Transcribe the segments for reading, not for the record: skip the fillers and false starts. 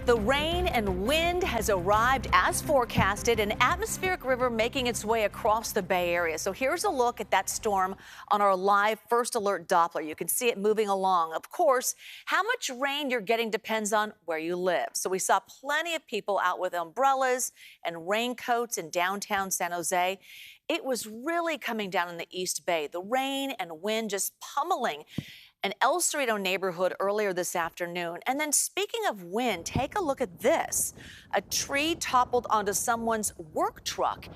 The rain and wind has arrived as forecasted, an atmospheric river making its way across the Bay Area. So here's a look at that storm on our live First Alert Doppler. You can see it moving along. Of course, how much rain you're getting depends on where you live. So we saw plenty of people out with umbrellas and raincoats in downtown San Jose. It was really coming down in the East Bay. The rain and wind just pummeling an El Cerrito neighborhood earlier this afternoon. And then speaking of wind, take a look at this. A tree toppled onto someone's work truck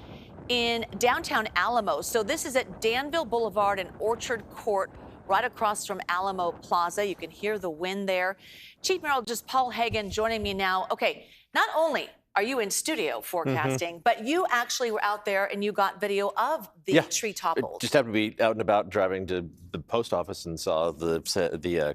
in downtown Alamo. So this is at Danville Boulevard and Orchard Court, right across from Alamo Plaza. You can hear the wind there. Chief Meteorologist Paul Hagan joining me now. Okay, not only are you in studio forecasting, but you actually were out there and you got video of the tree toppled. Just happened to be out and about driving to the post office and saw the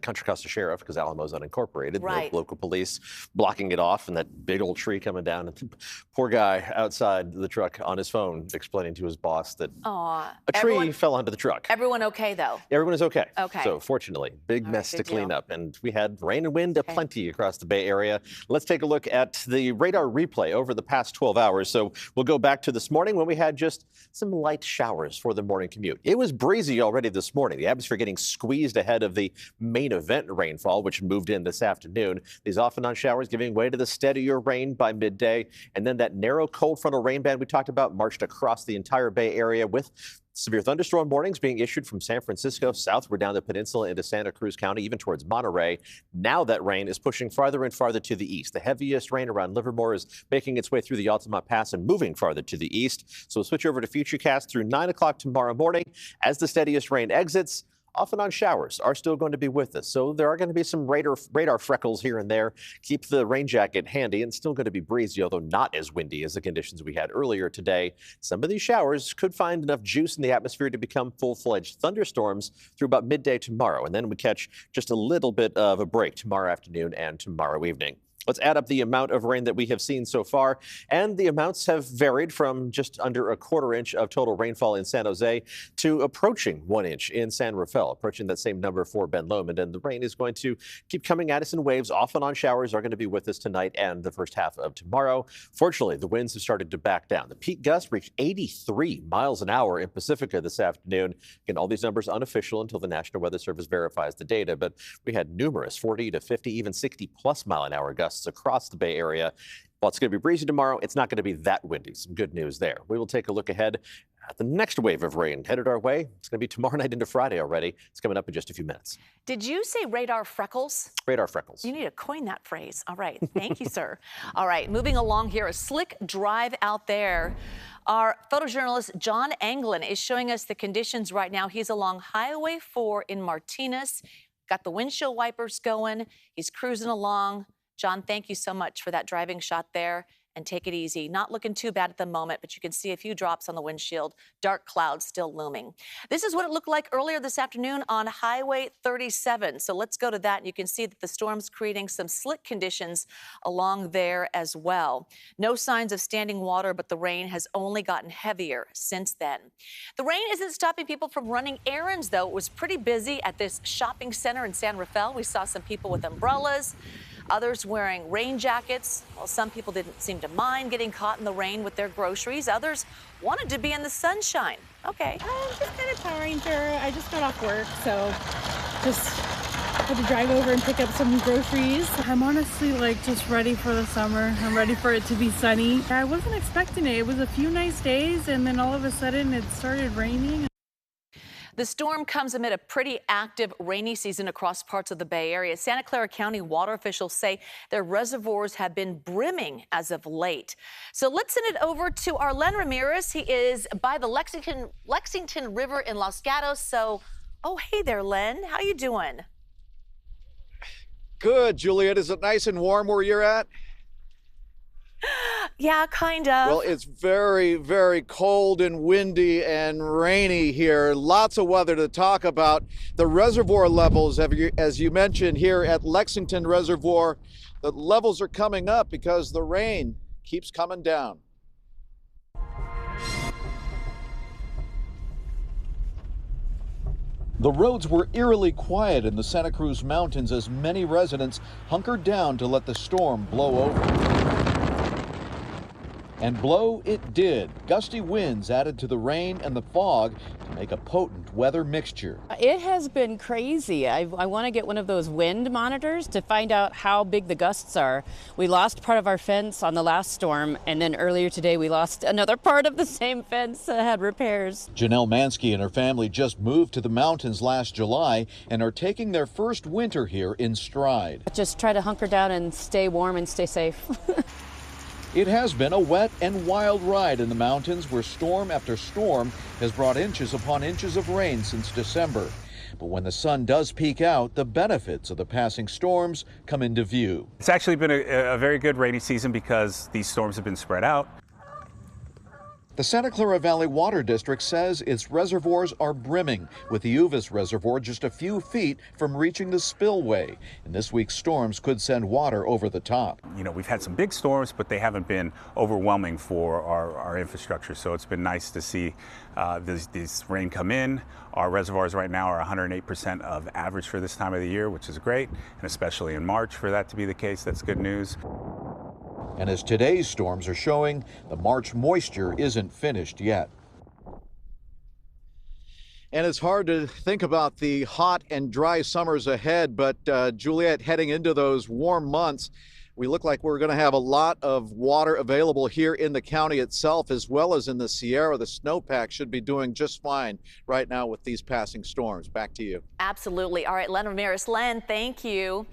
Contra Costa Sheriff, because Alamo's unincorporated, the local police blocking it off, and that big old tree coming down. And the poor guy outside the truck on his phone explaining to his boss that a tree fell onto the truck. Everyone okay, though? Everyone is okay. Okay. So fortunately, big mess to clean up. And we had rain and wind aplenty across the Bay Area. Let's take a look at the radar replay over the past 12 hours. So we'll go back to this morning when we had just some light showers for the morning commute. It was breezy already this morning. The atmosphere getting squeezed ahead of the main event rainfall, which moved in this afternoon. These off and on showers giving way to the steadier rain by midday. And then that narrow cold frontal rain band we talked about marched across the entire Bay Area with severe thunderstorm warnings being issued from San Francisco southward down the peninsula into Santa Cruz County, even towards Monterey. Now that rain is pushing farther and farther to the east. The heaviest rain around Livermore is making its way through the Altamont Pass and moving farther to the east. So we'll switch over to Futurecast through 9 o'clock tomorrow morning. As the steadiest rain exits, off and on showers are still going to be with us. So there are going to be some radar freckles here and there. Keep the rain jacket handy, and still going to be breezy, although not as windy as the conditions we had earlier today. Some of these showers could find enough juice in the atmosphere to become full-fledged thunderstorms through about midday tomorrow. And then we catch just a little bit of a break tomorrow afternoon and tomorrow evening. Let's add up the amount of rain that we have seen so far, and the amounts have varied from just under a quarter inch of total rainfall in San Jose to approaching 1 inch in San Rafael, approaching that same number for Ben Lomond. And the rain is going to keep coming at us in waves. Off and on showers are going to be with us tonight and the first half of tomorrow. Fortunately, the winds have started to back down. The peak gust reached 83 miles an hour in Pacifica this afternoon. Again, all these numbers unofficial until the National Weather Service verifies the data, but we had numerous 40 to 50, even 60 plus mile an hour gusts across the Bay Area. While it's going to be breezy tomorrow, it's not going to be that windy. Some good news there. We will take a look ahead at the next wave of rain headed our way. It's going to be tomorrow night into Friday already. It's coming up in just a few minutes. Did you say radar freckles? Radar freckles. You need to coin that phrase. All right. Thank you, sir. All right. Moving along here, a slick drive out there. Our photojournalist John Anglin is showing us the conditions right now. He's along Highway 4 in Martinez. Got the windshield wipers going. He's cruising along. John, thank you so much for that driving shot there, and take it easy. Not looking too bad at the moment, but you can see a few drops on the windshield. Dark clouds still looming. This is what it looked like earlier this afternoon on Highway 37. So let's go to that, and you can see that the storm's creating some slick conditions along there as well. No signs of standing water, but the rain has only gotten heavier since then. The rain isn't stopping people from running errands, though. It was pretty busy at this shopping center in San Rafael. We saw some people with umbrellas, others wearing rain jackets. Well, some people didn't seem to mind getting caught in the rain with their groceries. Others wanted to be in the sunshine. Okay. I'm just kind of powering through. I just got off work, so just had to drive over and pick up some groceries. I'm honestly just ready for the summer. I'm ready for it to be sunny. I wasn't expecting it. It was a few nice days, and then all of a sudden it started raining. The storm comes amid a pretty active rainy season across parts of the Bay Area. Santa Clara County water officials say their reservoirs have been brimming as of late. So let's send it over to our Len Ramirez. He is by the Lexington River in Los Gatos. So, oh, hey there, Len. How you doing? Good, Juliet. Is it nice and warm where you're at? Yeah, kind of. Well, it's very, very cold and windy and rainy here. Lots of weather to talk about. The reservoir levels, as you mentioned here at Lexington Reservoir, the levels are coming up because the rain keeps coming down. The roads were eerily quiet in the Santa Cruz Mountains as many residents hunkered down to let the storm blow over. And blow it did. Gusty winds added to the rain and the fog to make a potent weather mixture. It has been crazy. I want to get one of those wind monitors to find out how big the gusts are. We lost part of our fence on the last storm, and then earlier today we lost another part of the same fence that had repairs. Janelle Mansky and her family just moved to the mountains last July and are taking their first winter here in stride. Just try to hunker down and stay warm and stay safe. It has been a wet and wild ride in the mountains where storm after storm has brought inches upon inches of rain since December. But when the sun does peak out, the benefits of the passing storms come into view. It's actually been a very good rainy season because these storms have been spread out. The Santa Clara Valley Water District says its reservoirs are brimming, with the Uvas Reservoir just a few feet from reaching the spillway. And this week's storms could send water over the top. You know, we've had some big storms, but they haven't been overwhelming for our infrastructure. So it's been nice to see this rain come in. Our reservoirs right now are 108% of average for this time of the year, which is great. And especially in March, for that to be the case, that's good news. And as today's storms are showing, the March moisture isn't finished yet. And it's hard to think about the hot and dry summers ahead, but Juliet, heading into those warm months, we look like we're going to have a lot of water available here in the county itself, as well as in the Sierra. The snowpack should be doing just fine right now with these passing storms. Back to you. Absolutely. All right, Len Ramirez. Len, thank you.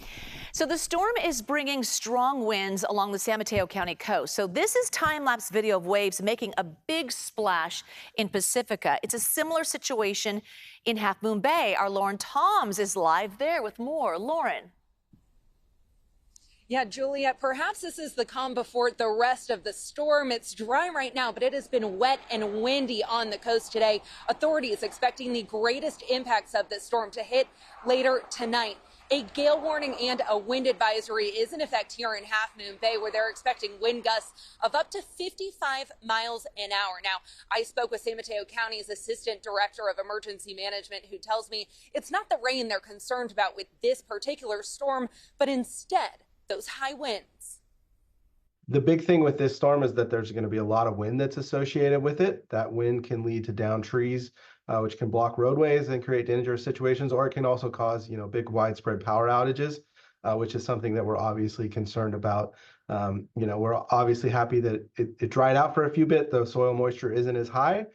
So the storm is bringing strong winds along the San Mateo County coast. So this is time-lapse video of waves making a big splash in Pacifica. It's a similar situation in Half Moon Bay. Our Lauren Toms is live there with more. Lauren. Yeah, Juliet, perhaps this is the calm before the rest of the storm. It's dry right now, but it has been wet and windy on the coast today. Authorities expecting the greatest impacts of this storm to hit later tonight. A gale warning and a wind advisory is in effect here in Half Moon Bay, where they're expecting wind gusts of up to 55 miles an hour. Now, I spoke with San Mateo County's Assistant Director of Emergency Management, who tells me it's not the rain they're concerned about with this particular storm, but instead those high winds. The big thing with this storm is that there's going to be a lot of wind that's associated with it. That wind can lead to downed trees, which can block roadways and create dangerous situations, or it can also cause, big widespread power outages, which is something that we're obviously concerned about. We're obviously happy that it dried out for a few bit. The soil moisture isn't as high,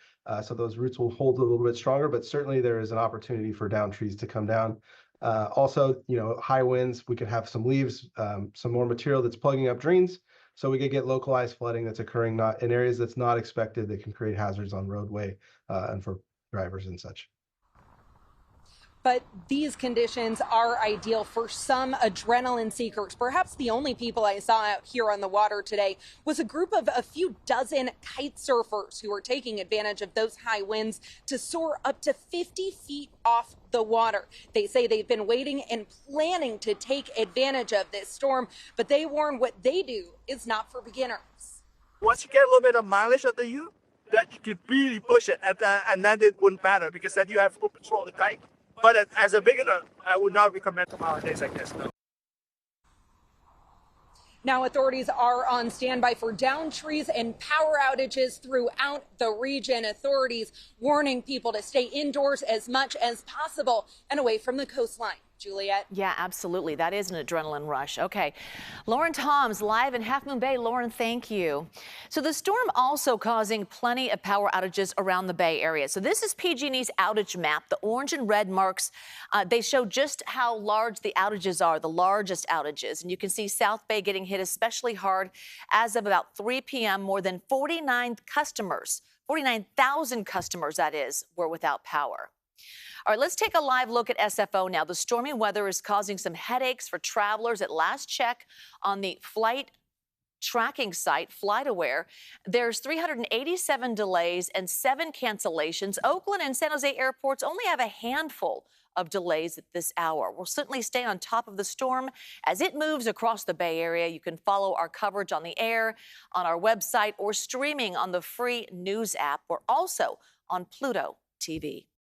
so those roots will hold a little bit stronger, but certainly there is an opportunity for downed trees to come down. Also, high winds, we could have some leaves, some more material that's plugging up drains. So we could get localized flooding that's occurring not in areas that's not expected that can create hazards on roadway and for drivers and such. But these conditions are ideal for some adrenaline seekers. Perhaps the only people I saw out here on the water today was a group of a few dozen kite surfers who are taking advantage of those high winds to soar up to 50 feet off the water. They say they've been waiting and planning to take advantage of this storm, but they warn what they do is not for beginners. Once you get a little bit of mileage under you, that you could really push it, and then it wouldn't matter because then you have full control of the kite. But as a beginner, I would not recommend them on days like this. No. Now, authorities are on standby for downed trees and power outages throughout the region. Authorities warning people to stay indoors as much as possible and away from the coastline. Juliet? Yeah, absolutely. That is an adrenaline rush. Okay. Lauren Toms live in Half Moon Bay. Lauren, thank you. So the storm also causing plenty of power outages around the Bay Area. So this is PG&E's outage map. The orange and red marks, they show just how large the outages are, the largest outages. And you can see South Bay getting hit especially hard. As of about 3 p.m., more than 49,000 customers, that is, were without power. All right, let's take a live look at SFO now. The stormy weather is causing some headaches for travelers. At last check on the flight tracking site, FlightAware, there's 387 delays and 7 cancellations. Oakland and San Jose airports only have a handful of delays at this hour. We'll certainly stay on top of the storm as it moves across the Bay Area. You can follow our coverage on the air, on our website, or streaming on the free news app. We're also on Pluto TV.